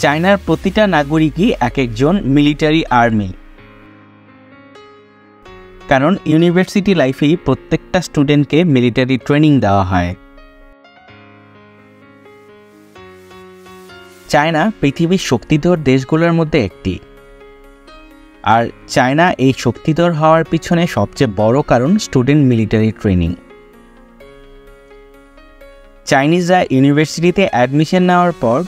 চায়নার প্রতিটা নাগরিকই এক একজন মিলিটারি আর্মি, কারণ ইউনিভার্সিটি লাইফেই প্রত্যেকটা স্টুডেন্টকে মিলিটারি ট্রেনিং দেওয়া হয়। চায়না পৃথিবীর শক্তিধর দেশগুলোর মধ্যে একটি, আর চায়না এই শক্তিধর হওয়ার পিছনে সবচেয়ে বড় কারণ স্টুডেন্ট মিলিটারি ট্রেনিং। চাইনিজরা ইউনিভার্সিটিতে অ্যাডমিশন নেওয়ার পর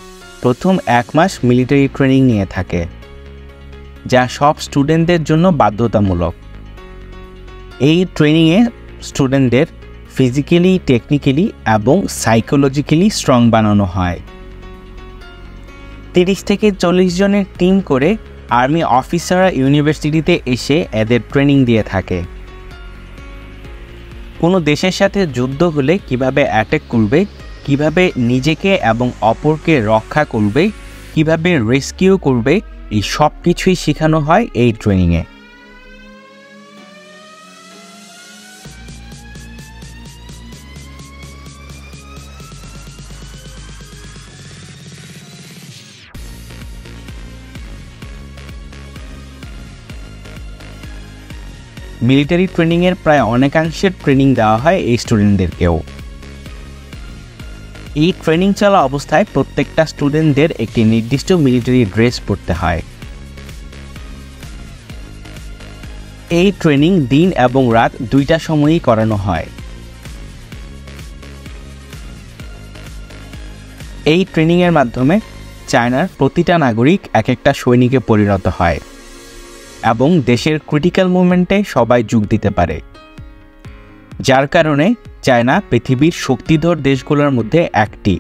প্রথম 1 মাস মিলিটারি ট্রেনিং নিয়ে থাকে, যা সব স্টুডেন্টদের জন্য বাধ্যতামূলক। এই ট্রেনিংয়ে স্টুডেন্টদের ফিজিক্যালি, টেকনিক্যালি এবং সাইকোলজিক্যালি স্ট্রং বানানো হয়। 30 থেকে 40 জনের টিম করে আর্মি অফিসাররা ইউনিভার্সিটিতে এসে এদের ট্রেনিং দিয়ে থাকে। কোনো দেশের সাথে যুদ্ধ হলে কিভাবে অ্যাটাক করবে, কিভাবে নিজেকে এবং অপরকে রক্ষা করবে, কিভাবে রেস্কিউ করবে, এই সব কিছুই শেখানো হয় এই ট্রেনিংয়ে। মিলিটারি ট্রেনিংয়ের প্রায় অনেকাংশের ট্রেনিং দেওয়া হয় এই স্টুডেন্টদেরকেও। এই ট্রেনিং চলা অবস্থায় প্রত্যেকটা স্টুডেন্টদের একটি নির্দিষ্ট মিলিটারি ড্রেস পরতে হয়। এই ট্রেনিং দিন এবং রাত দুইটা সময়ই করানো হয়। এই ট্রেনিংয়ের মাধ্যমে চায়নার প্রতিটা নাগরিক এক একটা সৈনিকে পরিণত হয় এবং দেশের ক্রিটিক্যাল মুভমেন্টে সবাই যোগ দিতে পারে, যার কারণে চায়না পৃথিবীর শক্তিধর দেশগুলোর মধ্যে একটি।